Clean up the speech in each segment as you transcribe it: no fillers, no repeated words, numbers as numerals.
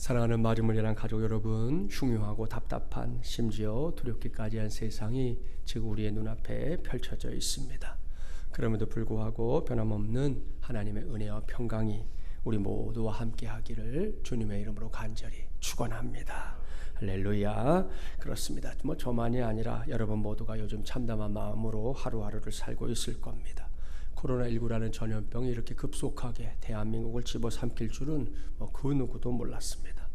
사랑하는 마름을 향한 가족 여러분, 흉흉하고 답답한 심지어 두렵기까지 한 세상이 지금 우리의 눈앞에 펼쳐져 있습니다. 그럼에도 불구하고 변함없는 하나님의 은혜와 평강이 우리 모두와 함께 하기를 주님의 이름으로 간절히 축원합니다. 할렐루야. 그렇습니다. 저만이 아니라 여러분 모두가 요즘 참담한 마음으로 하루하루를 살고 있을 겁니다. 코로나19라는 전염병이 이렇게 급속하게 대한민국을 집어삼킬 줄은 그 누구도 몰랐습니다.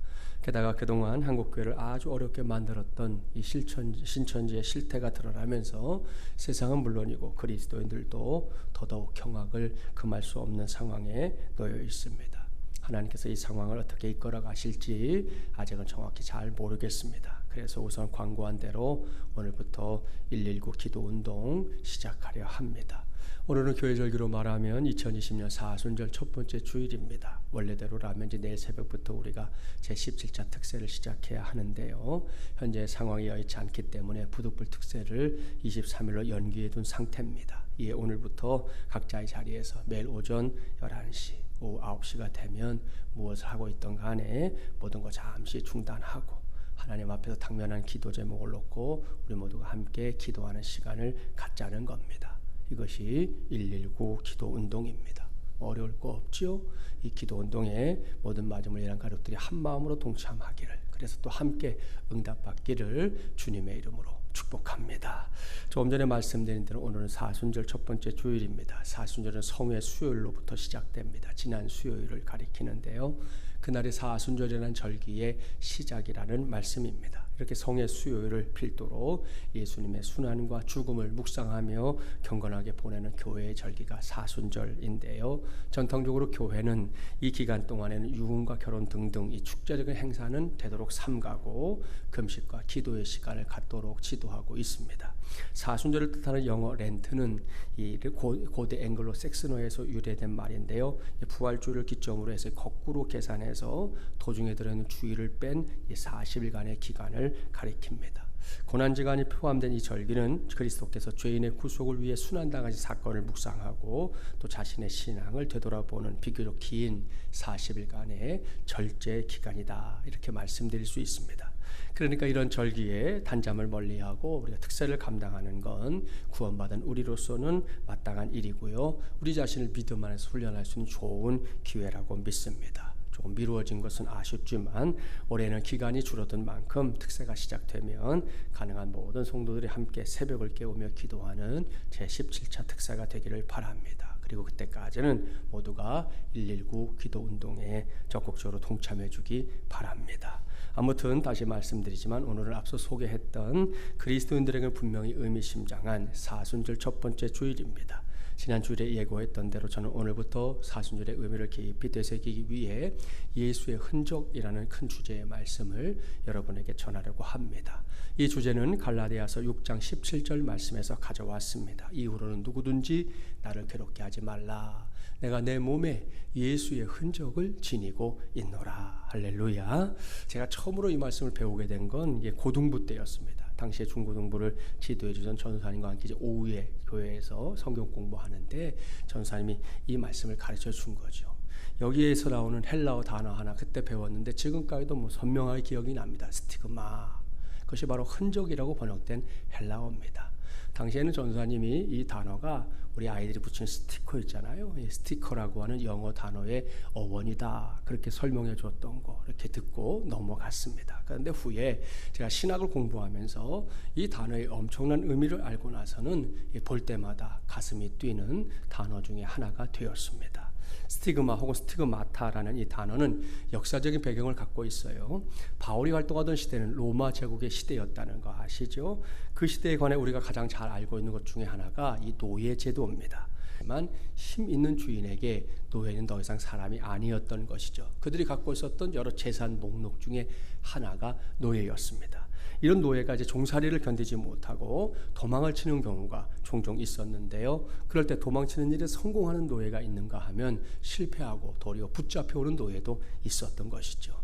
게다가 그동안 한국교회를 아주 어렵게 만들었던 이 신천지의 실태가 드러나면서 세상은 물론이고 그리스도인들도 더더욱 경악을 금할 수 없는 상황에 놓여 있습니다. 하나님께서 이 상황을 어떻게 이끌어 가실지 아직은 정확히 잘 모르겠습니다. 그래서 우선 광고한 대로 오늘부터 119 기도운동 시작하려 합니다. 오늘은 교회절기로 말하면 2020년 사순절 첫 번째 주일입니다. 원래대로라면 이제 내일 새벽부터 우리가 제17차 특세를 시작해야 하는데요. 현재 상황이 여의치 않기 때문에 부득불 특세를 23일로 연기해 둔 상태입니다. 이에 오늘부터 각자의 자리에서 매일 오전 11시, 오후 9시가 되면 무엇을 하고 있던 간에 모든 거 잠시 중단하고 하나님 앞에서 당면한 기도 제목을 놓고 우리 모두가 함께 기도하는 시간을 갖자는 겁니다. 이것이 119 기도운동입니다. 어려울 거 없지요? 이 기도운동에 모든 마름을 향한 가족들이 한마음으로 동참하기를, 그래서 또 함께 응답받기를 주님의 이름으로 축복합니다. 조금 전에 말씀드린 대로 오늘은 사순절 첫 번째 주일입니다. 사순절은 성회 수요일로부터 시작됩니다. 지난 수요일을 가리키는데요. 그날이 사순절이라는 절기의 시작이라는 말씀입니다. 이렇게 성의 수요일을 필두로 예수님의 순환과 죽음을 묵상하며 경건하게 보내는 교회의 절기가 사순절인데요. 전통적으로 교회는 이 기간 동안에는 유흥과 결혼 등등 이 축제적인 행사는 되도록 삼가고 금식과 기도의 시간을 갖도록 지도하고 있습니다. 사순절을 뜻하는 영어 렌트는 이 고대 앵글로 섹스너에서 유래된 말인데요. 부활주를 기점으로 해서 거꾸로 계산해서 도중에 들어있는 주일을 뺀 40일간의 기간을 가리킵니다. 고난지간이 포함된 이 절기는 그리스도께서 죄인의 구속을 위해 순환당하신 사건을 묵상하고 또 자신의 신앙을 되돌아보는 비교적 긴 40일간의 절제 기간이다, 이렇게 말씀드릴 수 있습니다. 그러니까 이런 절기에 단잠을 멀리하고 우리가 특세를 감당하는 건 구원받은 우리로서는 마땅한 일이고요. 우리 자신을 믿음 안에서 훈련할 수 있는 좋은 기회라고 믿습니다. 조금 미루어진 것은 아쉽지만 올해는 기간이 줄어든 만큼 특세가 시작되면 가능한 모든 성도들이 함께 새벽을 깨우며 기도하는 제17차 특세가 되기를 바랍니다. 그리고 그때까지는 모두가 119 기도운동에 적극적으로 동참해 주기 바랍니다. 아무튼 다시 말씀드리지만 오늘은 앞서 소개했던 그리스도인들에게 분명히 의미심장한 사순절 첫 번째 주일입니다. 지난 주일에 예고했던 대로 저는 오늘부터 사순절의 의미를 깊이 되새기기 위해 예수의 흔적이라는 큰 주제의 말씀을 여러분에게 전하려고 합니다. 이 주제는 갈라디아서 6장 17절 말씀에서 가져왔습니다. 이후로는 누구든지 나를 괴롭게 하지 말라. 내가 내 몸에 예수의 흔적을 지니고 있노라. 할렐루야. 제가 처음으로 이 말씀을 배우게 된 건 고등부 때였습니다. 당시에 중고등부를 지도해 주던 전사님과 함께 오후에 교회에서 성경 공부하는데 전사님이 이 말씀을 가르쳐 준 거죠. 여기에서 나오는 헬라어 단어 하나 그때 배웠는데 지금까지도 선명하게 기억이 납니다. 스티그마. 그것이 바로 흔적이라고 번역된 헬라어입니다. 당시에는 전사님이 이 단어가 우리 아이들이 붙이는 스티커 있잖아요. 이 스티커라고 하는 영어 단어의 어원이다, 그렇게 설명해 줬던 거 이렇게 듣고 넘어갔습니다. 그런데 후에 제가 신학을 공부하면서 이 단어의 엄청난 의미를 알고 나서는 볼 때마다 가슴이 뛰는 단어 중에 하나가 되었습니다. 스티그마 혹은 스티그마타라는 이 단어는 역사적인 배경을 갖고 있어요. 바울이 활동하던 시대는 로마 제국의 시대였다는 거 아시죠? 그 시대에 관해 우리가 가장 잘 알고 있는 것 중에 하나가 이 노예 제도입니다. 하지만 힘 있는 주인에게 노예는 더 이상 사람이 아니었던 것이죠. 그들이 갖고 있었던 여러 재산 목록 중에 하나가 노예였습니다. 이런 노예가 이제 종살이를 견디지 못하고 도망을 치는 경우가 종종 있었는데요. 그럴 때 도망치는 일에 성공하는 노예가 있는가 하면 실패하고 도리어 붙잡혀오는 노예도 있었던 것이죠.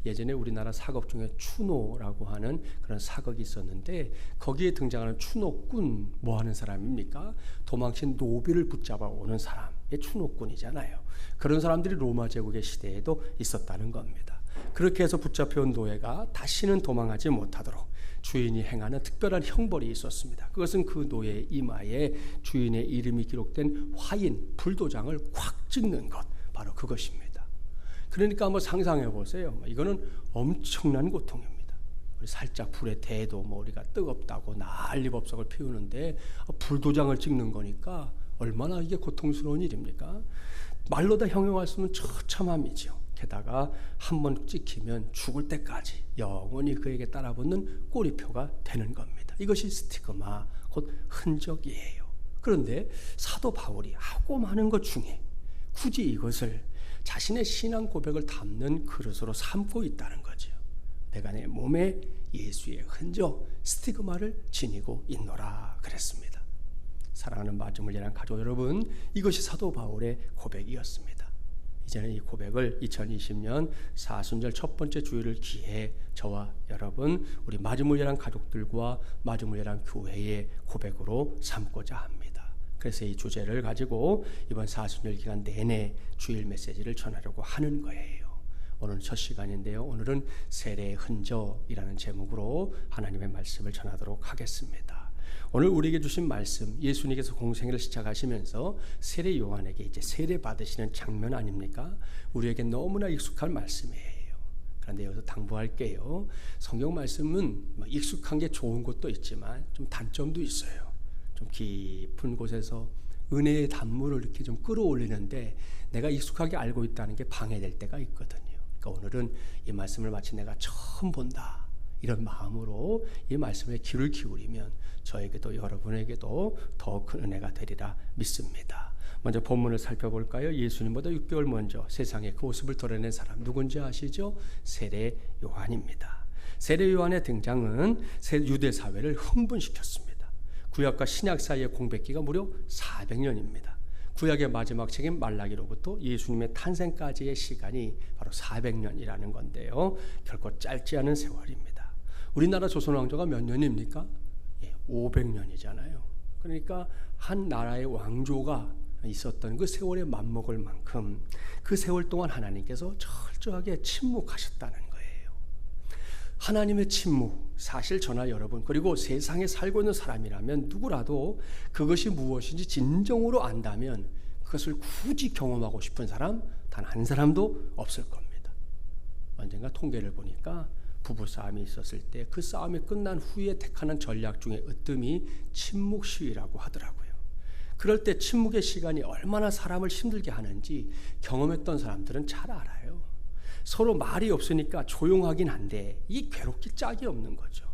예전에 우리나라 사극 중에 추노라고 하는 그런 사극이 있었는데 거기에 등장하는 추노꾼 뭐 하는 사람입니까? 도망친 노비를 붙잡아 오는 사람이 추노꾼이잖아요. 그런 사람들이 로마 제국의 시대에도 있었다는 겁니다. 그렇게 해서 붙잡혀온 노예가 다시는 도망하지 못하도록 주인이 행하는 특별한 형벌이 있었습니다. 그것은 그 노예의 이마에 주인의 이름이 기록된 화인, 불도장을 콱 찍는 것, 바로 그것입니다. 그러니까 한번 상상해 보세요. 이거는 엄청난 고통입니다. 우리 살짝 불에 대도 우리가 뜨겁다고 난리법석을 피우는데 불도장을 찍는 거니까 얼마나 이게 고통스러운 일입니까? 말로 다 형용할 수 없는 처참함이죠. 게다가 한번 찍히면 죽을 때까지 영원히 그에게 따라붙는 꼬리표가 되는 겁니다. 이것이 스티그마, 곧 흔적이에요. 그런데 사도 바울이 하고 많은 것 중에 굳이 이것을 자신의 신앙 고백을 담는 그릇으로 삼고 있다는 거죠. 내가 내 몸에 예수의 흔적, 스티그마를 지니고 있노라 그랬습니다. 사랑하는 마지못이란 가족 여러분, 이것이 사도 바울의 고백이었습니다. 이제는 이 고백을 2020년 사순절 첫 번째 주일을 기해 저와 여러분, 우리 마지못이란 가족들과 마지못이란 교회의 고백으로 삼고자 합니다. 그래서 이 주제를 가지고 이번 사순절 기간 내내 주일 메시지를 전하려고 하는 거예요. 오늘 첫 시간인데요. 오늘은 세례의 흔적이라는 제목으로 하나님의 말씀을 전하도록 하겠습니다. 오늘 우리에게 주신 말씀, 예수님께서 공생애를 시작하시면서 세례 요한에게 이제 세례 받으시는 장면 아닙니까? 우리에게 너무나 익숙한 말씀이에요. 그런데 여기서 당부할게요. 성경 말씀은 익숙한 게 좋은 것도 있지만 좀 단점도 있어요. 좀 깊은 곳에서 은혜의 단물을 이렇게 좀 끌어올리는데 내가 익숙하게 알고 있다는 게 방해될 때가 있거든요. 그러니까 오늘은 이 말씀을 마치 내가 처음 본다, 이런 마음으로 이 말씀에 귀를 기울이면 저에게도 여러분에게도 더 큰 은혜가 되리라 믿습니다. 먼저 본문을 살펴볼까요? 예수님보다 6개월 먼저 세상에 그 모습을 드러낸 사람 누군지 아시죠? 세례 요한입니다. 세례 요한의 등장은 유대 사회를 흥분시켰습니다. 구약과 신약 사이의 공백기가 무려 400년입니다. 구약의 마지막 책인 말라기로부터 예수님의 탄생까지의 시간이 바로 400년이라는 건데요. 결코 짧지 않은 세월입니다. 우리나라 조선 왕조가 몇 년입니까? 500년이잖아요. 그러니까 한 나라의 왕조가 있었던 그 세월에 맞먹을 만큼 그 세월 동안 하나님께서 철저하게 침묵하셨다는 거예요. 하나님의 침묵, 사실 저나 여러분 그리고 세상에 살고 있는 사람이라면 누구라도 그것이 무엇인지 진정으로 안다면 그것을 굳이 경험하고 싶은 사람 단 한 사람도 없을 겁니다. 언젠가 통계를 보니까 부부싸움이 있었을 때 그 싸움이 끝난 후에 택하는 전략 중에 으뜸이 침묵 시위라고 하더라고요. 그럴 때 침묵의 시간이 얼마나 사람을 힘들게 하는지 경험했던 사람들은 잘 알아요. 서로 말이 없으니까 조용하긴 한데 이 괴롭기 짝이 없는 거죠.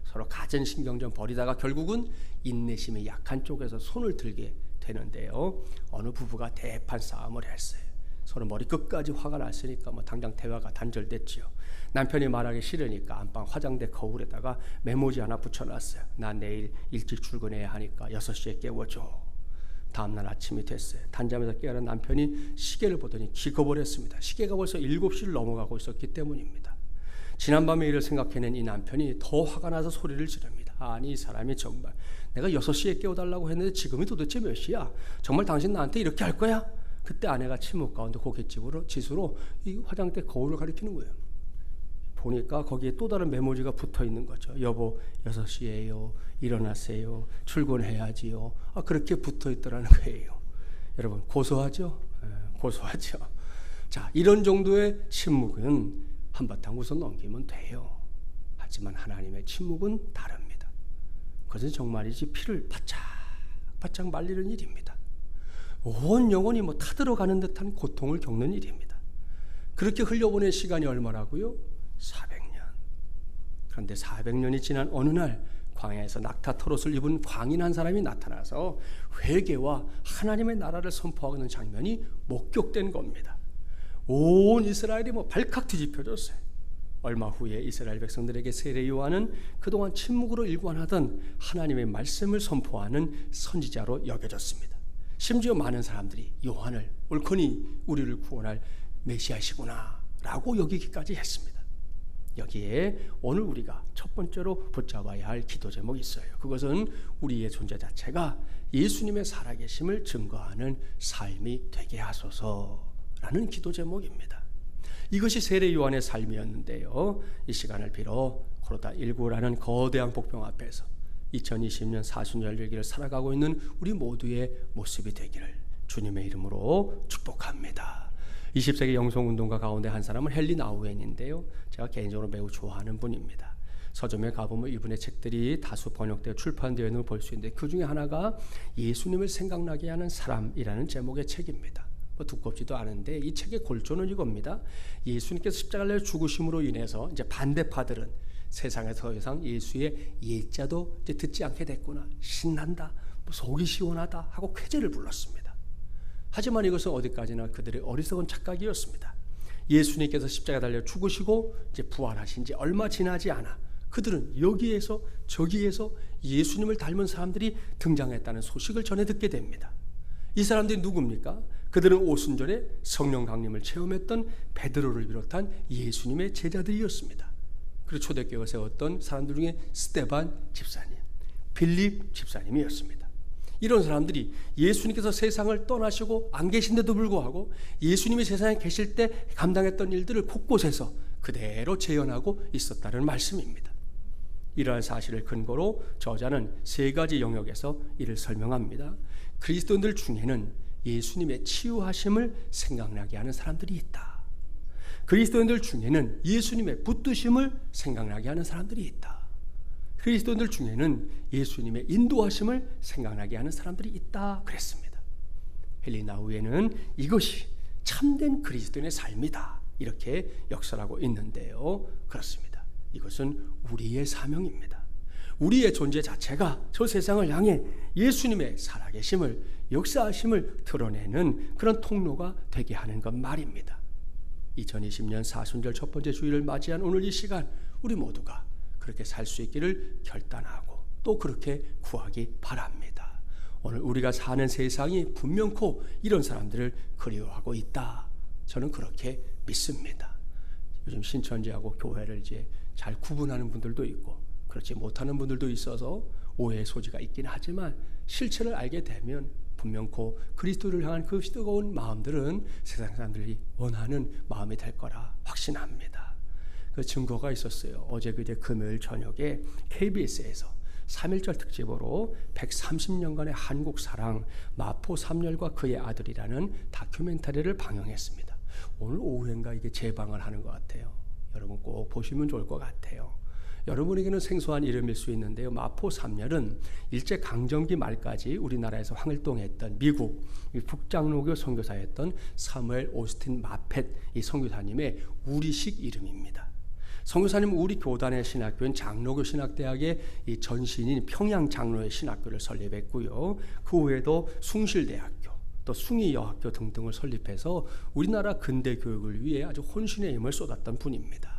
서로 갖은 신경 좀 버리다가 결국은 인내심이 약한 쪽에서 손을 들게 되는데요. 어느 부부가 대판 싸움을 했어요. 서로 머리끝까지 화가 났으니까 당장 대화가 단절됐지요. 남편이 말하기 싫으니까 안방 화장대 거울에다가 메모지 하나 붙여놨어요. 나 내일 일찍 출근해야 하니까 6시에 깨워줘. 다음날 아침이 됐어요. 단잠에서 깨어난 남편이 시계를 보더니 기겁을 시계가 벌써 7시를 넘어가고 있었기 때문입니다. 지난밤의 일을 생각해낸 이 남편이 더 화가 나서 소리를 지릅니다. 아니 이 사람이 정말 내가 6시에 깨워달라고 했는데 지금이 도대체 몇 시야? 정말 당신 나한테 이렇게 할 거야? 그때 아내가 침묵 가운데 고갯집으로 지수로 이 화장대 거울을 가리키는 거예요. 보니까 거기에 또 다른 메모지가 붙어 있는 거죠. 여보 6시에요. 일어나세요. 출근해야지요. 그렇게 붙어 있더라는 거예요. 여러분 고소하죠? 고소하죠. 자, 이런 정도의 침묵은 한바탕 웃어 넘기면 돼요. 하지만 하나님의 침묵은 다릅니다. 그것은 정말이지 피를 바짝 말리는 일입니다. 온 영혼이 타들어가는 듯한 고통을 겪는 일입니다. 그렇게 흘려보낸 시간이 얼마라고요? 400년. 그런데 400년이 지난 어느 날 광야에서 낙타 털옷을 입은 광인 한 사람이 나타나서 회개와 하나님의 나라를 선포하는 장면이 목격된 겁니다. 온 이스라엘이 발칵 뒤집혀졌어요. 얼마 후에 이스라엘 백성들에게 세례 요한은 그동안 침묵으로 일관하던 하나님의 말씀을 선포하는 선지자로 여겨졌습니다. 심지어 많은 사람들이 요한을 옳거니 우리를 구원할 메시아시구나 라고 여기기까지 했습니다. 여기에 오늘 우리가 첫 번째로 붙잡아야 할 기도 제목이 있어요. 그것은 우리의 존재 자체가 예수님의 살아계심을 증거하는 삶이 되게 하소서라는 기도 제목입니다. 이것이 세례 요한의 삶이었는데요. 이 시간을 빌어 코로나19라는 거대한 복병 앞에서 2020년 사순절기를 살아가고 있는 우리 모두의 모습이 되기를 주님의 이름으로 축복합니다. 20세기 영성운동가 가운데 한 사람은 헨리 나우엔인데요. 제가 개인적으로 매우 좋아하는 분입니다. 서점에 가보면 이분의 책들이 다수 번역되어 출판되어 있는 걸 볼 수 있는데 그 중에 하나가 예수님을 생각나게 하는 사람이라는 제목의 책입니다. 두껍지도 않은데 이 책의 골조는 이겁니다. 예수님께서 십자가를 죽으심으로 인해서 이제 반대파들은 세상에서 더 이상 예수의 예자도 이제 듣지 않게 됐구나, 신난다, 속이 시원하다 하고 쾌재를 불렀습니다. 하지만 이것은 어디까지나 그들의 어리석은 착각이었습니다. 예수님께서 십자가에 달려 죽으시고 이제 부활하신 지 얼마 지나지 않아 그들은 여기에서 저기에서 예수님을 닮은 사람들이 등장했다는 소식을 전해 듣게 됩니다. 이 사람들이 누굽니까? 그들은 오순절에 성령 강림을 체험했던 베드로를 비롯한 예수님의 제자들이었습니다. 그리고 초대교회를 세웠던 사람들 중에 스데반 집사님, 빌립 집사님이었습니다. 이런 사람들이 예수님께서 세상을 떠나시고 안 계신데도 불구하고 예수님이 세상에 계실 때 감당했던 일들을 곳곳에서 그대로 재현하고 있었다는 말씀입니다. 이러한 사실을 근거로 저자는 세 가지 영역에서 이를 설명합니다. 그리스도인들 중에는 예수님의 치유하심을 생각나게 하는 사람들이 있다. 그리스도인들 중에는 예수님의 붙드심을 생각나게 하는 사람들이 있다. 그리스도인들 중에는 예수님의 인도하심을 생각나게 하는 사람들이 있다 그랬습니다. 헨리 나우엔은 이것이 참된 그리스도인의 삶이다 이렇게 역설하고 있는데요. 그렇습니다. 이것은 우리의 사명입니다. 우리의 존재 자체가 저 세상을 향해 예수님의 살아계심을, 역사하심을 드러내는 그런 통로가 되게 하는 것 말입니다. 2020년 사순절 첫 번째 주일을 맞이한 오늘 이 시간 우리 모두가 그렇게 살 수 있기를 결단하고 또 그렇게 구하기 바랍니다. 오늘 우리가 사는 세상이 분명코 이런 사람들을 그리워하고 있다. 저는 그렇게 믿습니다. 요즘 신천지하고 교회를 이제 잘 구분하는 분들도 있고 그렇지 못하는 분들도 있어서 오해의 소지가 있긴 하지만 실체를 알게 되면 분명코 그리스도를 향한 그 뜨거운 마음들은 세상 사람들이 원하는 마음이 될 거라 확신합니다. 그 증거가 있었어요. 어제 그제 금요일 저녁에 KBS에서 3.1절 특집으로 130년간의 한국 사랑 마포 3열과 그의 아들이라는 다큐멘터리를 방영했습니다. 오늘 오후엔가 이게 재방을 하는 것 같아요. 여러분 꼭 보시면 좋을 것 같아요. 여러분에게는 생소한 이름일 수 있는데요. 마포 3열은 일제강점기 말까지 우리나라에서 활동했던 미국 북장로교 선교사였던 사무엘 오스틴 마펫 이 선교사님의 우리식 이름입니다. 선교사님은 우리 교단의 신학교인 장로교 신학대학의 이 전신인 평양 장로의 신학교를 설립했고요. 그 외에도 숭실대학교 또 숭의여학교 등등을 설립해서 우리나라 근대 교육을 위해 아주 혼신의 힘을 쏟았던 분입니다.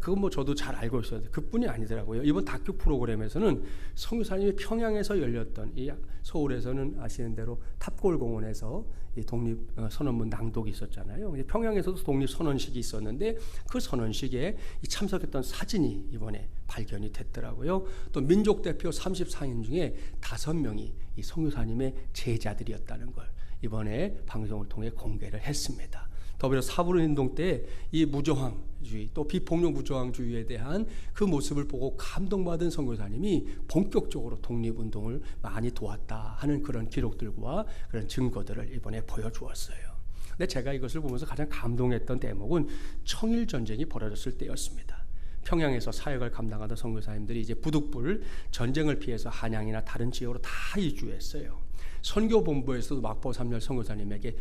그건 뭐 저도 잘 알고 있었는데 그뿐이 아니더라고요. 이번 다큐 프로그램에서는 선교사님이 평양에서 열렸던 이 서울에서는 아시는 대로 탑골공원에서 이 독립 선언문 낭독이 있었잖아요. 평양에서도 독립 선언식이 있었는데 그 선언식에 이 참석했던 사진이 이번에 발견이 됐더라고요. 또 민족 대표 34인 중에 5명이 이 선교사님의 제자들이었다는 걸 이번에 방송을 통해 공개를 했습니다. 더불어 사부운동 때 이 무저항주의 또 비폭력 무저항주의에 대한 그 모습을 보고 감동받은 선교사님이 본격적으로 독립운동을 많이 도왔다 하는 그런 기록들과 그런 증거들을 이번에 보여주었어요. 근데 제가 이것을 보면서 가장 감동했던 대목은 청일전쟁이 벌어졌을 때였습니다. 평양에서 사역을 감당하던 선교사님들이 이제 부득불 전쟁을 피해서 한양이나 다른 지역으로 다 이주했어요. 선교본부에서도 마포 3열 선교사님에게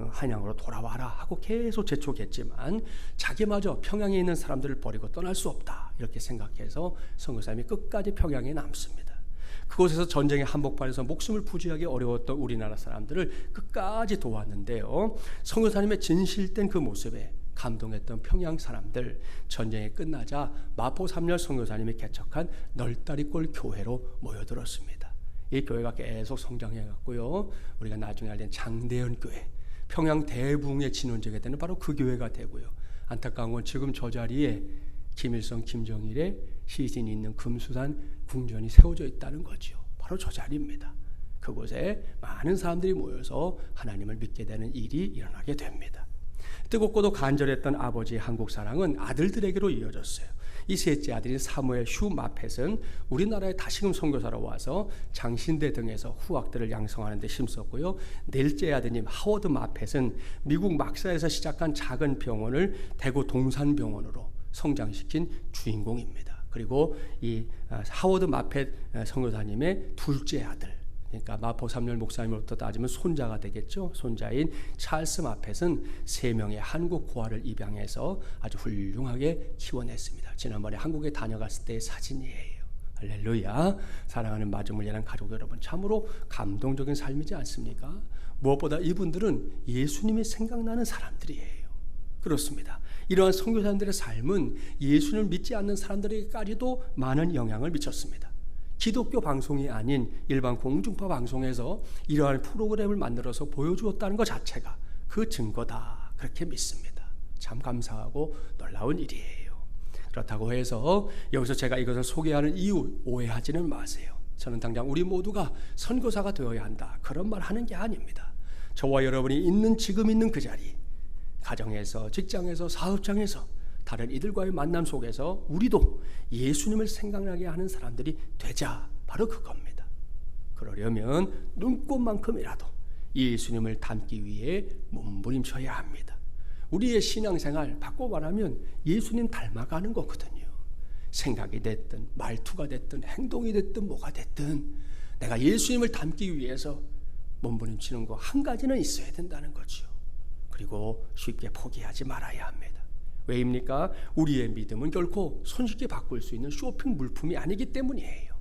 한양으로 돌아와라 하고 계속 재촉했지만 자기마저 평양에 있는 사람들을 버리고 떠날 수 없다 이렇게 생각해서 선교사님이 끝까지 평양에 남습니다. 그곳에서 전쟁에 한복판에서 목숨을 부지하기 어려웠던 우리나라 사람들을 끝까지 도왔는데요. 선교사님의 진실된 그 모습에 감동했던 평양 사람들, 전쟁이 끝나자 마포 3열 선교사님이 개척한 널다리골 교회로 모여들었습니다. 이 교회가 계속 성장해갔고요. 우리가 나중에 알던 장대현 교회, 평양 대붕의 진원지가 되는 바로 그 교회가 되고요. 안타까운 건 지금 저 자리에 김일성, 김정일의 시신이 있는 금수산 궁전이 세워져 있다는 거죠. 바로 저 자리입니다. 그곳에 많은 사람들이 모여서 하나님을 믿게 되는 일이 일어나게 됩니다. 뜨겁고도 간절했던 아버지의 한국 사랑은 아들들에게로 이어졌어요. 이 셋째 아들인 사무엘 휴 마펫은 우리나라에 다시금 선교사로 와서 장신대 등에서 후학들을 양성하는 데 힘썼고요. 넷째 아드님 하워드 마펫은 미국 막사에서 시작한 작은 병원을 대구 동산병원으로 성장시킨 주인공입니다. 그리고 이 하워드 마펫 선교사님의 둘째 아들, 그러니까 마포 삼열 목사님으로부터 따지면 손자가 되겠죠. 손자인 찰스 마펫은 3명의 한국 고아를 입양해서 아주 훌륭하게 키워냈습니다. 지난번에 한국에 다녀갔을 때의 사진이에요. 할렐루야. 사랑하는 마중물리라는 가족 여러분, 참으로 감동적인 삶이지 않습니까? 무엇보다 이분들은 예수님이 생각나는 사람들이에요. 그렇습니다. 이러한 선교사님들의 삶은 예수님을 믿지 않는 사람들에게까지도 많은 영향을 미쳤습니다. 기독교 방송이 아닌 일반 공중파 방송에서 이러한 프로그램을 만들어서 보여주었다는 것 자체가 그 증거다, 그렇게 믿습니다. 참 감사하고 놀라운 일이에요. 그렇다고 해서 여기서 제가 이것을 소개하는 이유 오해하지는 마세요. 저는 당장 우리 모두가 선교사가 되어야 한다, 그런 말 하는 게 아닙니다. 저와 여러분이 지금 있는 그 자리, 가정에서, 직장에서, 사업장에서, 다른 이들과의 만남 속에서 우리도 예수님을 생각나게 하는 사람들이 되자, 바로 그겁니다. 그러려면 눈꽃만큼이라도 예수님을 닮기 위해 몸부림쳐야 합니다. 우리의 신앙생활 바꿔 말하면 예수님 닮아가는 거거든요. 생각이 됐든 말투가 됐든 행동이 됐든 뭐가 됐든 내가 예수님을 닮기 위해서 몸부림치는 거 한 가지는 있어야 된다는 거죠. 그리고 쉽게 포기하지 말아야 합니다. 왜입니까? 우리의 믿음은 결코 손쉽게 바꿀 수 있는 쇼핑 물품이 아니기 때문이에요.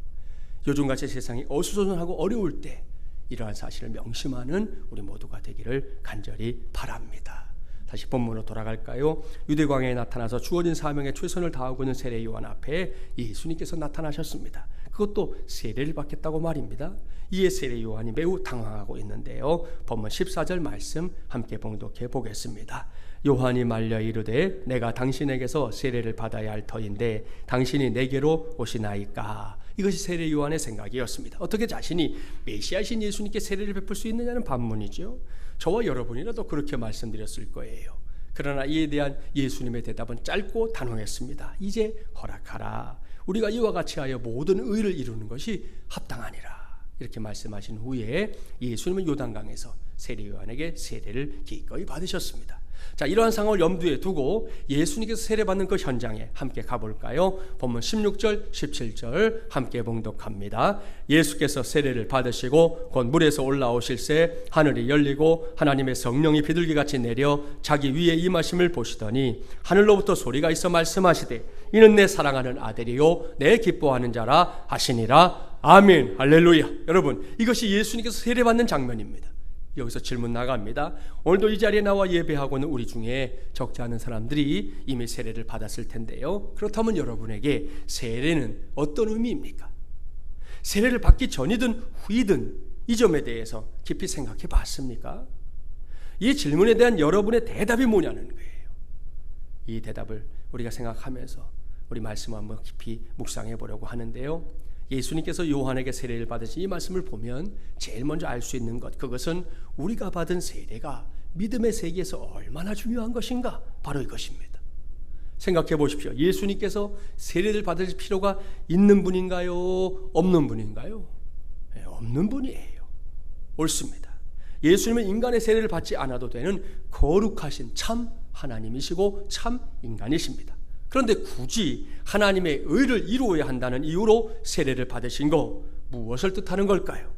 요즘같이 세상이 어수선하고 어려울 때 이러한 사실을 명심하는 우리 모두가 되기를 간절히 바랍니다. 다시 본문으로 돌아갈까요? 유대광야에 나타나서 주어진 사명에 최선을 다하고 있는 세례 요한 앞에 예수님께서 나타나셨습니다. 그것도 세례를 받겠다고 말입니다. 이에 세례 요한이 매우 당황하고 있는데요. 본문 14절 말씀 함께 봉독해 보겠습니다. 요한이 말려 이르되 내가 당신에게서 세례를 받아야 할 터인데 당신이 내게로 오시나이까. 이것이 세례 요한의 생각이었습니다. 어떻게 자신이 메시아이신 예수님께 세례를 베풀 수 있느냐는 반문이죠. 저와 여러분이라도 그렇게 말씀드렸을 거예요. 그러나 이에 대한 예수님의 대답은 짧고 단호했습니다. 이제 허락하라. 우리가 이와 같이 하여 모든 의를 이루는 것이 합당하니라. 이렇게 말씀하신 후에 예수님은 요단강에서 세례 요한에게 세례를 기꺼이 받으셨습니다. 자, 이러한 상황을 염두에 두고 예수님께서 세례받는 그 현장에 함께 가볼까요? 본문 16절 17절 함께 봉독합니다. 예수께서 세례를 받으시고 곧 물에서 올라오실새 하늘이 열리고 하나님의 성령이 비둘기같이 내려 자기 위에 임하심을 보시더니 하늘로부터 소리가 있어 말씀하시되 이는 내 사랑하는 아들이요 내 기뻐하는 자라 하시니라. 아멘. 할렐루야. 여러분, 이것이 예수님께서 세례받는 장면입니다. 여기서 질문 나갑니다. 오늘도 이 자리에 나와 예배하고는 우리 중에 적지 않은 사람들이 이미 세례를 받았을 텐데요. 그렇다면 여러분에게 세례는 어떤 의미입니까? 세례를 받기 전이든 후이든 이 점에 대해서 깊이 생각해 봤습니까? 이 질문에 대한 여러분의 대답이 뭐냐는 거예요. 이 대답을 우리가 생각하면서 우리 말씀을 한번 깊이 묵상해 보려고 하는데요. 예수님께서 요한에게 세례를 받으신 이 말씀을 보면 제일 먼저 알 수 있는 것, 그것은 우리가 받은 세례가 믿음의 세계에서 얼마나 중요한 것인가, 바로 이것입니다. 생각해 보십시오. 예수님께서 세례를 받으실 필요가 있는 분인가요? 없는 분인가요? 네, 없는 분이에요. 옳습니다. 예수님은 인간의 세례를 받지 않아도 되는 거룩하신 참 하나님이시고 참 인간이십니다. 그런데 굳이 하나님의 의를 이루어야 한다는 이유로 세례를 받으신 거, 무엇을 뜻하는 걸까요?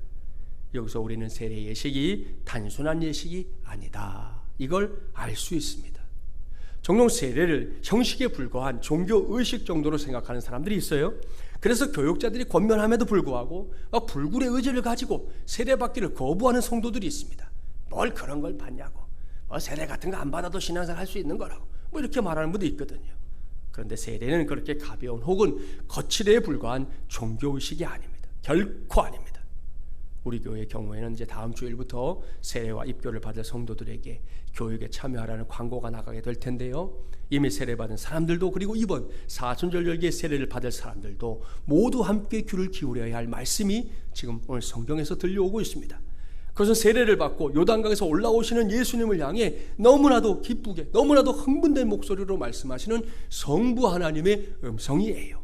여기서 우리는 세례 예식이 단순한 예식이 아니다, 이걸 알 수 있습니다. 종종 세례를 형식에 불과한 종교의식 정도로 생각하는 사람들이 있어요. 그래서 교육자들이 권면함에도 불구하고 불굴의 의지를 가지고 세례받기를 거부하는 성도들이 있습니다. 뭘 그런 걸 받냐고, 세례 같은 거 안 받아도 신앙생활 할 수 있는 거라고 이렇게 말하는 분도 있거든요. 그런데 세례는 그렇게 가벼운 혹은 거칠에 불과한 종교의식이 아닙니다. 결코 아닙니다. 우리 교회의 경우에는 이제 다음 주일부터 세례와 입교를 받을 성도들에게 교육에 참여하라는 광고가 나가게 될 텐데요. 이미 세례받은 사람들도 그리고 이번 사순절 열기에 세례를 받을 사람들도 모두 함께 귀를 기울여야 할 말씀이 지금 오늘 성경에서 들려오고 있습니다. 그것은 세례를 받고 요단강에서 올라오시는 예수님을 향해 너무나도 기쁘게 너무나도 흥분된 목소리로 말씀하시는 성부 하나님의 음성이에요.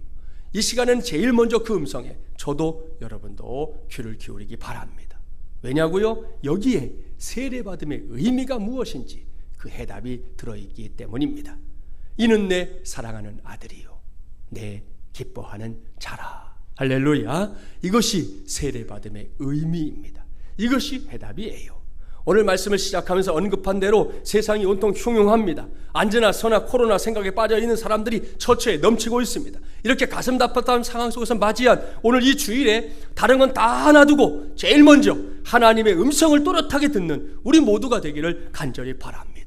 이 시간은 제일 먼저 그 음성에 저도 여러분도 귀를 기울이기 바랍니다. 왜냐고요? 여기에 세례받음의 의미가 무엇인지 그 해답이 들어있기 때문입니다. 이는 내 사랑하는 아들이요 내 기뻐하는 자라. 할렐루야. 이것이 세례받음의 의미입니다. 이것이 해답이에요. 오늘 말씀을 시작하면서 언급한 대로 세상이 온통 흉흉합니다. 안제나 서나 코로나 생각에 빠져있는 사람들이 처처에 넘치고 있습니다. 이렇게 가슴 답답한 상황 속에서 맞이한 오늘 이 주일에 다른 건 다 놔두고 제일 먼저 하나님의 음성을 또렷하게 듣는 우리 모두가 되기를 간절히 바랍니다.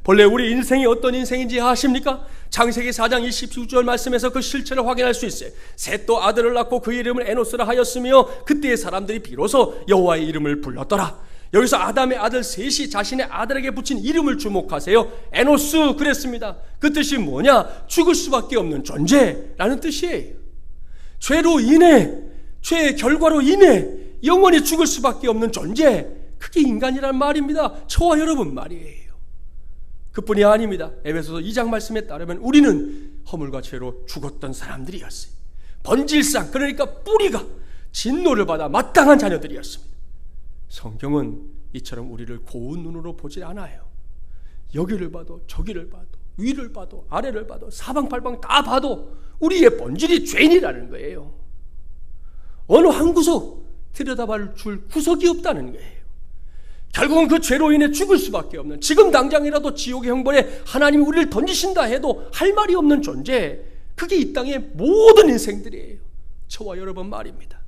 본래 우리 인생이 어떤 인생인지 아십니까? 창세기 4장 29절 말씀에서 그 실체를 확인할 수 있어요. 셋도 아들을 낳고 그 이름을 에노스라 하였으며 그때의 사람들이 비로소 여호와의 이름을 불렀더라. 여기서 아담의 아들 셋이 자신의 아들에게 붙인 이름을 주목하세요. 에노스 그랬습니다. 그 뜻이 뭐냐? 죽을 수밖에 없는 존재라는 뜻이에요. 죄로 인해, 죄의 결과로 인해 영원히 죽을 수밖에 없는 존재, 그게 인간이란 말입니다. 저와 여러분 말이에요. 그뿐이 아닙니다. 에베소서 2장 말씀에 따르면 우리는 허물과 죄로 죽었던 사람들이었어요. 본질상, 그러니까 뿌리가 진노를 받아 마땅한 자녀들이었습니다. 성경은 이처럼 우리를 고운 눈으로 보지 않아요. 여기를 봐도 저기를 봐도 위를 봐도 아래를 봐도 사방팔방 다 봐도 우리의 본질이 죄인이라는 거예요. 어느 한 구석 들여다볼 줄 구석이 없다는 거예요. 결국은 그 죄로 인해 죽을 수밖에 없는, 지금 당장이라도 지옥의 형벌에 하나님이 우리를 던지신다 해도 할 말이 없는 존재, 그게 이 땅의 모든 인생들이에요. 저와 여러분 말입니다.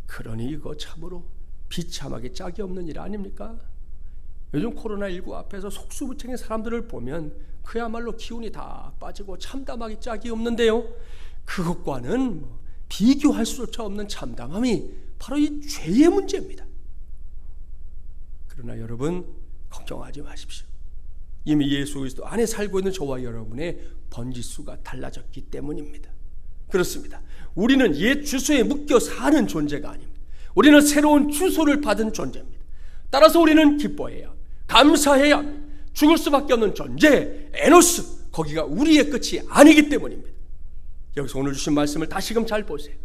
그러니 이거 참으로 비참하게 짝이 없는 일 아닙니까? 요즘 코로나19 앞에서 속수무책인 사람들을 보면 그야말로 기운이 다 빠지고 참담하기 짝이 없는데요, 그것과는 비교할 수조차 없는 참담함이 바로 이 죄의 문제입니다. 그러나 여러분 걱정하지 마십시오. 이미 예수 그리스도 안에 살고 있는 저와 여러분의 번지수가 달라졌기 때문입니다. 그렇습니다. 우리는 옛 주소에 묶여 사는 존재가 아닙니다. 우리는 새로운 주소를 받은 존재입니다. 따라서 우리는 기뻐해야, 감사해야 합니다. 죽을 수밖에 없는 존재, 에노스, 거기가 우리의 끝이 아니기 때문입니다. 여기서 오늘 주신 말씀을 다시금 잘 보세요.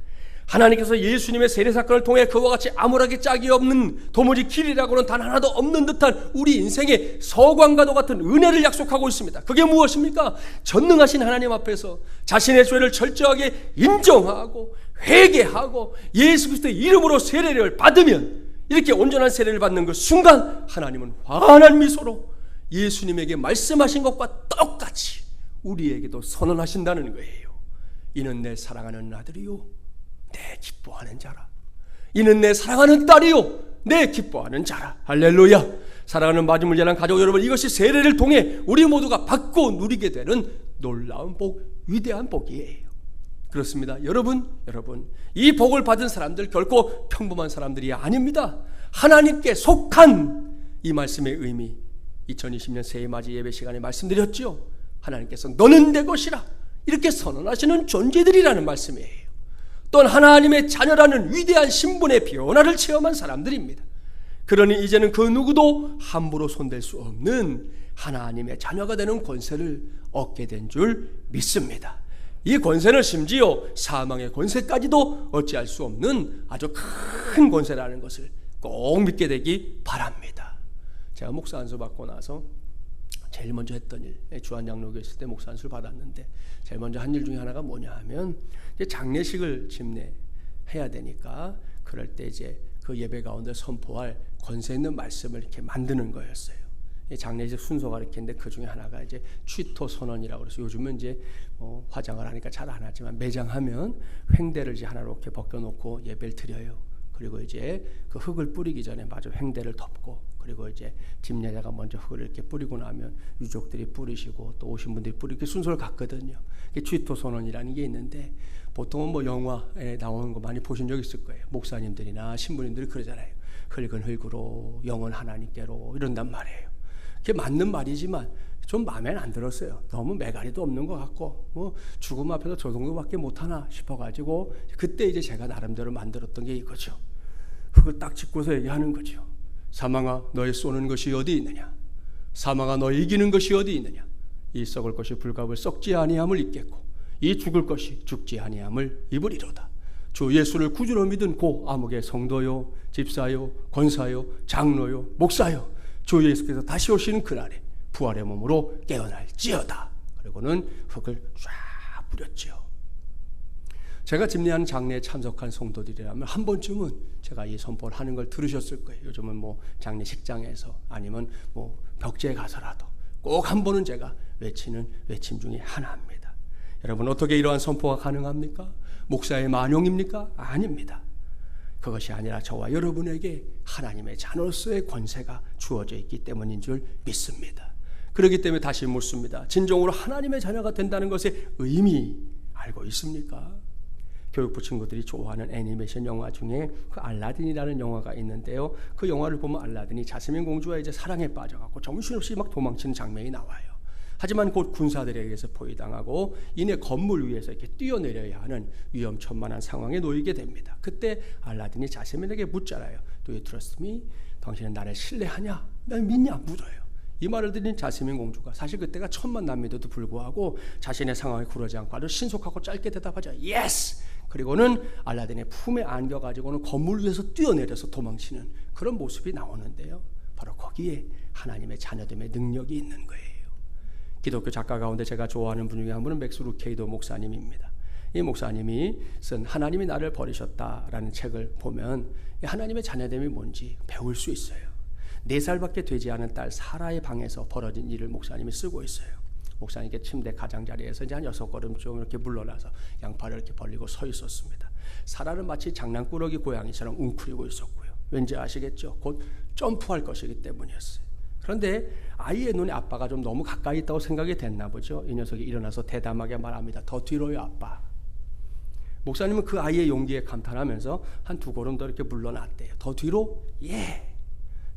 하나님께서 예수님의 세례사건을 통해 그와 같이 암울하게 짝이 없는, 도무지 길이라고는 단 하나도 없는 듯한 우리 인생의 서광과도 같은 은혜를 약속하고 있습니다. 그게 무엇입니까? 전능하신 하나님 앞에서 자신의 죄를 철저하게 인정하고 회개하고 예수 그리스도의 이름으로 세례를 받으면, 이렇게 온전한 세례를 받는 그 순간 하나님은 환한 미소로 예수님에게 말씀하신 것과 똑같이 우리에게도 선언하신다는 거예요. 이는 내 사랑하는 아들이요 내 기뻐하는 자라. 이는 내 사랑하는 딸이요 내 기뻐하는 자라. 할렐루야. 사랑하는 마지막 자랑 가족 여러분, 이것이 세례를 통해 우리 모두가 받고 누리게 되는 놀라운 복, 위대한 복이에요. 그렇습니다. 여러분 이 복을 받은 사람들 결코 평범한 사람들이 아닙니다. 하나님께 속한, 이 말씀의 의미 2020년 새해맞이 예배 시간에 말씀드렸죠. 하나님께서 너는 내 것이라 이렇게 선언하시는 존재들이라는 말씀이에요. 또한 하나님의 자녀라는 위대한 신분의 변화를 체험한 사람들입니다. 그러니 이제는 그 누구도 함부로 손댈 수 없는 하나님의 자녀가 되는 권세를 얻게 된 줄 믿습니다. 이 권세는 심지어 사망의 권세까지도 어찌할 수 없는 아주 큰 권세라는 것을 꼭 믿게 되기 바랍니다. 제가 목사 안수 받고 나서 제일 먼저 했던 일, 주한장로교에 있을 때 목사 안수를 받았는데 제일 먼저 한 일 중에 하나가 뭐냐 하면, 이제 장례식을 집례해야 되니까 그럴 때 이제 그 예배 가운데 선포할 권세 있는 말씀을 이렇게 만드는 거였어요. 장례식 순서가 이렇게 있는데 그 중에 하나가 이제 취토 선언이라고 그래서, 요즘은 이제 화장을 하니까 잘 안 하지만 매장하면 횡대를 이제 하나로 이렇게 벗겨놓고 예배를 드려요. 그리고 이제 그 흙을 뿌리기 전에 마저 횡대를 덮고, 그리고 이제 집례자가 먼저 흙을 이렇게 뿌리고 나면 유족들이 뿌리시고 또 오신 분들이 뿌리고 순서를 갖거든요. 취토 선언이라는 게 있는데, 보통은 영화에 나오는 거 많이 보신 적 있을 거예요. 목사님들이나 신부님들이 그러잖아요. 흙은 흙으로, 영은 하나님께로, 이런단 말이에요. 그게 맞는 말이지만 좀 마음에 안 들었어요. 너무 매가리도 없는 것 같고, 죽음 앞에서 저 정도밖에 못하나 싶어가지고 그때 이제 제가 나름대로 만들었던 게 이거죠. 흙을 딱 짚고서 얘기하는 거죠. 사망아 너의 쏘는 것이 어디 있느냐? 사망아 너의 이기는 것이 어디 있느냐? 이 썩을 것이 불갑을 썩지 아니함을 입겠고 이 죽을 것이 죽지 아니함을 입으리로다. 주 예수를 구주로 믿은 고 아무개 성도요 집사요 권사요 장로요 목사요 주 예수께서 다시 오시는 그날에 부활의 몸으로 깨어날지어다. 그리고는 흙을 쫙 뿌렸지요. 제가 집례하는 장례에 참석한 성도들이라면 한 번쯤은 제가 이 선포를 하는 걸 들으셨을 거예요. 요즘은 뭐 장례식장에서 아니면 뭐 벽제에 가서라도 꼭 한 번은 제가 외치는 외침 중에 하나입니다. 여러분 어떻게 이러한 선포가 가능합니까? 목사의 만용입니까? 아닙니다. 그것이 아니라 저와 여러분에게 하나님의 자녀로서의 권세가 주어져 있기 때문인 줄 믿습니다. 그렇기 때문에 다시 묻습니다. 진정으로 하나님의 자녀가 된다는 것의 의미 알고 있습니까? 교육부 친구들이 좋아하는 애니메이션 영화 중에 그 알라딘이라는 영화가 있는데요. 그 영화를 보면 알라딘이 자스민 공주와 이제 사랑에 빠져갖고 정신없이 막 도망치는 장면이 나와요. 하지만 곧 군사들에게서 포위당하고 이내 건물 위에서 이렇게 뛰어내려야 하는 위험천만한 상황에 놓이게 됩니다. 그때 알라딘이 자스민에게 묻잖아요. Do you trust me? 당신은 나를 신뢰하냐? 난 믿냐? 물어요. 이 말을 들은 자스민 공주가 사실 그때가 천만 남매도 불구하고 자신의 상황에 굴하지 않고 아주 신속하고 짧게 대답하죠. Yes! 그리고는 알라딘의 품에 안겨가지고는 건물 위에서 뛰어내려서 도망치는 그런 모습이 나오는데요. 바로 거기에 하나님의 자녀됨의 능력이 있는 거예요. 기독교 작가 가운데 제가 좋아하는 분 중에 한 분은 맥스 루케이도 목사님입니다. 이 목사님이 쓴 하나님이 나를 버리셨다라는 책을 보면 하나님의 자녀됨이 뭔지 배울 수 있어요. 4살밖에 되지 않은 딸 사라의 방에서 벌어진 일을 목사님이 쓰고 있어요. 목사님께 침대 가장자리에서 이제 한 6걸음쯤 이렇게 물러나서 양팔을 이렇게 벌리고 서 있었습니다. 사라는 마치 장난꾸러기 고양이처럼 웅크리고 있었고요. 왠지 아시겠죠? 곧 점프할 것이기 때문이었어요. 그런데 아이의 눈에 아빠가 좀 너무 가까이 있다고 생각이 됐나 보죠. 이 녀석이 일어나서 대담하게 말합니다. 더 뒤로요 아빠. 목사님은 그 아이의 용기에 감탄하면서 한 2걸음 더 이렇게 물러났대요. 더 뒤로? 예.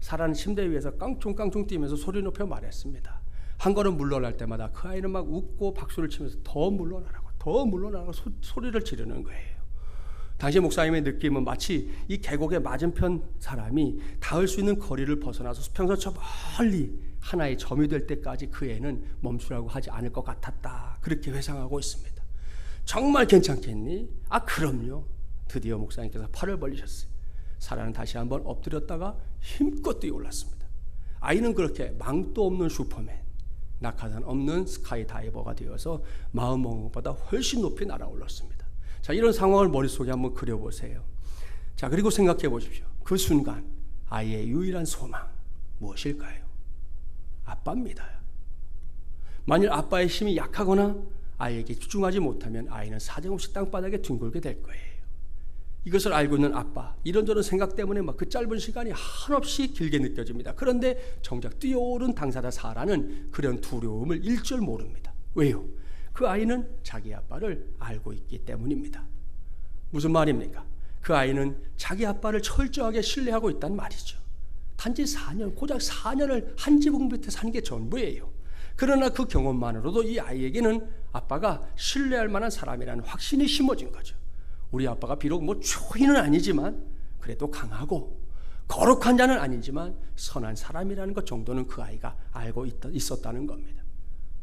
사라는 침대 위에서 깡충깡충 뛰면서 소리 높여 말했습니다. 한 걸음 물러날 때마다 그 아이는 막 웃고 박수를 치면서 더 물러나라고 소리를 지르는 거예요. 당시 목사님의 느낌은 마치 이 계곡의 맞은편 사람이 닿을 수 있는 거리를 벗어나서 수평선 저 멀리 하나의 점이 될 때까지 그 애는 멈추라고 하지 않을 것 같았다. 그렇게 회상하고 있습니다. 정말 괜찮겠니? 아 그럼요. 드디어 목사님께서 팔을 벌리셨어요. 사라는 다시 한번 엎드렸다가 힘껏 뛰어 올랐습니다. 아이는 그렇게 망도 없는 슈퍼맨, 낙하산 없는 스카이 다이버가 되어서 마음먹은 것보다 훨씬 높이 날아올랐습니다. 자, 이런 상황을 머릿속에 한번 그려보세요. 자, 그리고 생각해 보십시오. 그 순간 아이의 유일한 소망 무엇일까요? 아빠입니다. 만일 아빠의 힘이 약하거나 아이에게 집중하지 못하면 아이는 사정없이 땅바닥에 뒹굴게 될 거예요. 이것을 알고 있는 아빠, 이런저런 생각 때문에 막 그 짧은 시간이 한없이 길게 느껴집니다. 그런데 정작 뛰어오른 당사자 사라는 그런 두려움을 일절 모릅니다. 왜요? 그 아이는 자기 아빠를 알고 있기 때문입니다. 무슨 말입니까? 그 아이는 자기 아빠를 철저하게 신뢰하고 있단 말이죠. 단지 4년, 고작 4년을 한 지붕 밑에 산 게 전부예요. 그러나 그 경험만으로도 이 아이에게는 아빠가 신뢰할 만한 사람이라는 확신이 심어진 거죠. 우리 아빠가 비록 뭐 초인은 아니지만 그래도 강하고 거룩한 자는 아니지만 선한 사람이라는 것 정도는 그 아이가 알고 있었다는 겁니다.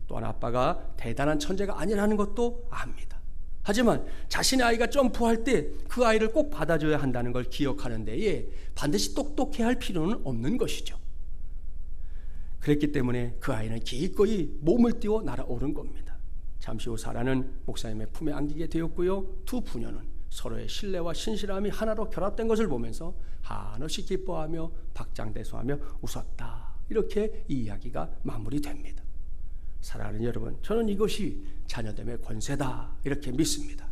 또한 아빠가 대단한 천재가 아니라는 것도 압니다. 하지만 자신의 아이가 점프할 때 그 아이를 꼭 받아줘야 한다는 걸 기억하는 데에 반드시 똑똑해야 할 필요는 없는 것이죠. 그랬기 때문에 그 아이는 기꺼이 몸을 띄워 날아오른 겁니다. 잠시 후 사라는 목사님의 품에 안기게 되었고요. 두 부녀는 서로의 신뢰와 신실함이 하나로 결합된 것을 보면서 한없이 기뻐하며 박장대소하며 웃었다. 이렇게 이 이야기가 마무리됩니다. 사랑하는 여러분, 저는 이것이 자녀됨의 권세다 이렇게 믿습니다.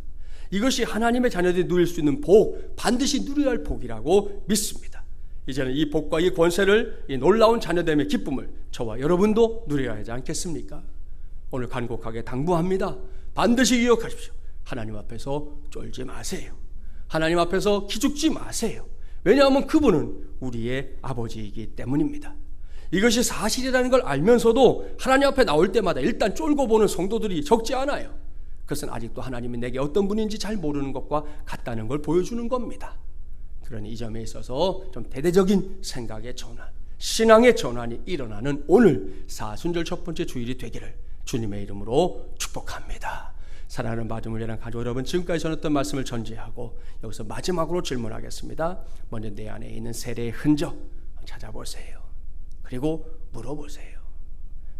이것이 하나님의 자녀들이 누릴 수 있는 복, 반드시 누려야 할 복이라고 믿습니다. 이제는 이 복과 이 권세를, 이 놀라운 자녀됨의 기쁨을 저와 여러분도 누려야 하지 않겠습니까? 오늘 간곡하게 당부합니다. 반드시 기억하십시오. 하나님 앞에서 쫄지 마세요. 하나님 앞에서 기죽지 마세요. 왜냐하면 그분은 우리의 아버지이기 때문입니다. 이것이 사실이라는 걸 알면서도 하나님 앞에 나올 때마다 일단 쫄고 보는 성도들이 적지 않아요. 그것은 아직도 하나님이 내게 어떤 분인지 잘 모르는 것과 같다는 걸 보여주는 겁니다. 그런 이 점에 있어서 좀 대대적인 생각의 전환, 신앙의 전환이 일어나는 오늘 사순절 첫 번째 주일이 되기를 주님의 이름으로 축복합니다. 사랑하는 마중물리라는 가족 여러분, 지금까지 전했던 말씀을 전제하고 여기서 마지막으로 질문하겠습니다. 먼저 내 안에 있는 세례의 흔적 찾아보세요. 그리고 물어보세요.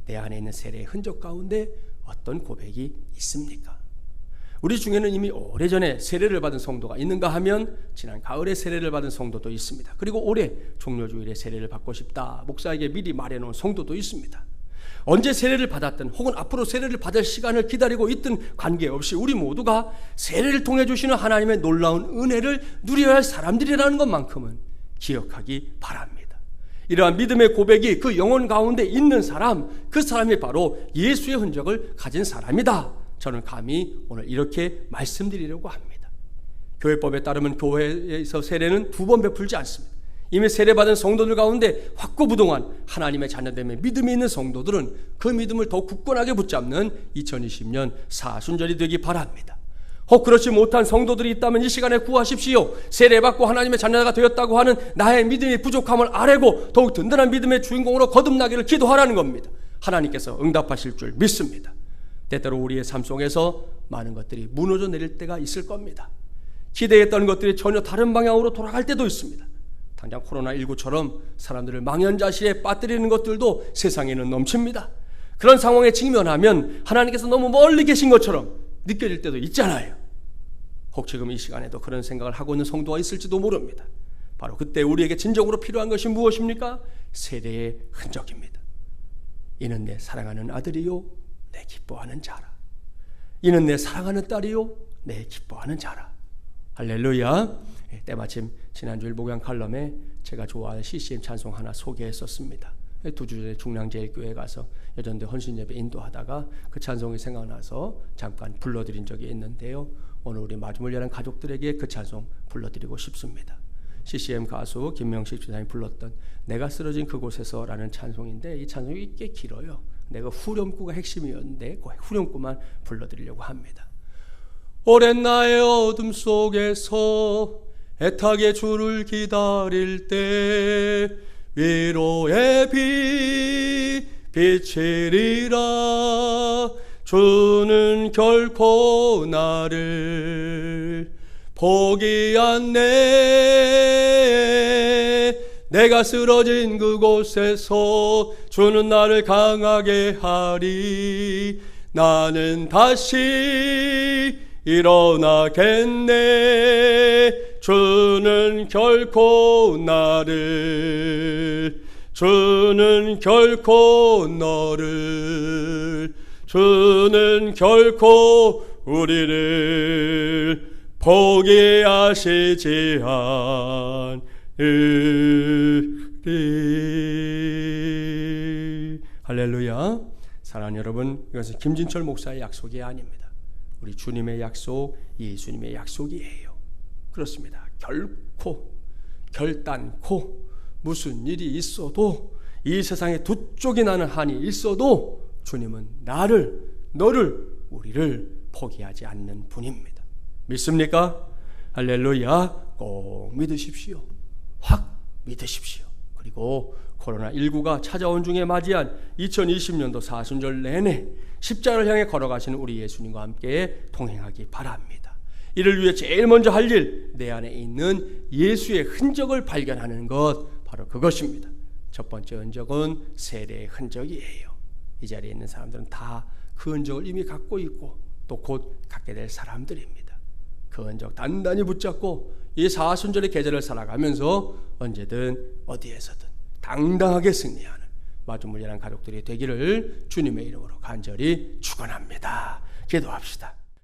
내 안에 있는 세례의 흔적 가운데 어떤 고백이 있습니까? 우리 중에는 이미 오래전에 세례를 받은 성도가 있는가 하면 지난 가을에 세례를 받은 성도도 있습니다. 그리고 올해 종료주일에 세례를 받고 싶다 목사에게 미리 말해놓은 성도도 있습니다. 언제 세례를 받았든 혹은 앞으로 세례를 받을 시간을 기다리고 있든 관계없이 우리 모두가 세례를 통해 주시는 하나님의 놀라운 은혜를 누려야 할 사람들이라는 것만큼은 기억하기 바랍니다. 이러한 믿음의 고백이 그 영혼 가운데 있는 사람, 그 사람이 바로 예수의 흔적을 가진 사람이다. 저는 감히 오늘 이렇게 말씀드리려고 합니다. 교회법에 따르면 교회에서 세례는 2번 베풀지 않습니다. 이미 세례받은 성도들 가운데 확고부동한 하나님의 자녀됨에 믿음이 있는 성도들은 그 믿음을 더욱 굳건하게 붙잡는 2020년 사순절이 되기 바랍니다. 혹 그렇지 못한 성도들이 있다면 이 시간에 구하십시오. 세례받고 하나님의 자녀가 되었다고 하는 나의 믿음의 부족함을 아뢰고 더욱 든든한 믿음의 주인공으로 거듭나기를 기도하라는 겁니다. 하나님께서 응답하실 줄 믿습니다. 때때로 우리의 삶 속에서 많은 것들이 무너져 내릴 때가 있을 겁니다. 기대했던 것들이 전혀 다른 방향으로 돌아갈 때도 있습니다. 당장 코로나19처럼 사람들을 망연자실에 빠뜨리는 것들도 세상에는 넘칩니다. 그런 상황에 직면하면 하나님께서 너무 멀리 계신 것처럼 느껴질 때도 있잖아요. 혹 지금 이 시간에도 그런 생각을 하고 있는 성도가 있을지도 모릅니다. 바로 그때 우리에게 진정으로 필요한 것이 무엇입니까? 세례의 흔적입니다. 이는 내 사랑하는 아들이요 내 기뻐하는 자라. 이는 내 사랑하는 딸이요 내 기뻐하는 자라. 할렐루야. 때마침 지난주일 목양 칼럼에 제가 좋아하는 CCM 찬송 하나 소개했었습니다. 2주 전에 중랑제일교회 가서 여전대 헌신예배 인도하다가 그 찬송이 생각나서 잠깐 불러드린 적이 있는데요. 오늘 우리 마주물려는 가족들에게 그 찬송 불러드리고 싶습니다. CCM 가수 김명식 주사님이 불렀던 내가 쓰러진 그곳에서 라는 찬송인데 이 찬송이 꽤 길어요. 내가 후렴구가 핵심이었는데 그 후렴구만 불러드리려고 합니다. 오랜 나의 어둠 속에서 애타게 주를 기다릴 때 위로의 빛 비치리라. 주는 결코 나를 포기 않네. 내가 쓰러진 그곳에서 주는 나를 강하게 하리. 나는 다시 일어나겠네. 주는 결코 나를, 주는 결코 너를, 주는 결코 우리를 포기하시지 않으리. 할렐루야. 사랑하는 여러분, 이것은 김진철 목사의 약속이 아닙니다. 우리 주님의 약속, 예수님의 약속이에요. 그렇습니다. 결단코 무슨 일이 있어도 이 세상에 두 쪽이 나는 한이 있어도 주님은 나를, 너를, 우리를 포기하지 않는 분입니다. 믿습니까? 할렐루야. 꼭 믿으십시오. 확 믿으십시오. 그리고 코로나19가 찾아온 중에 맞이한 2020년도 사순절 내내 십자가를 향해 걸어가시는 우리 예수님과 함께 동행하기 바랍니다. 이를 위해 제일 먼저 할 일, 내 안에 있는 예수의 흔적을 발견하는 것, 바로 그것입니다. 첫 번째 흔적은 세례의 흔적이에요. 이 자리에 있는 사람들은 다 그 흔적을 이미 갖고 있고 또 곧 갖게 될 사람들입니다. 그 흔적 단단히 붙잡고 이 사순절의 계절을 살아가면서 언제든 어디에서든 당당하게 승리하는 마주물리라는 가족들이 되기를 주님의 이름으로 간절히 축원합니다. 기도합시다.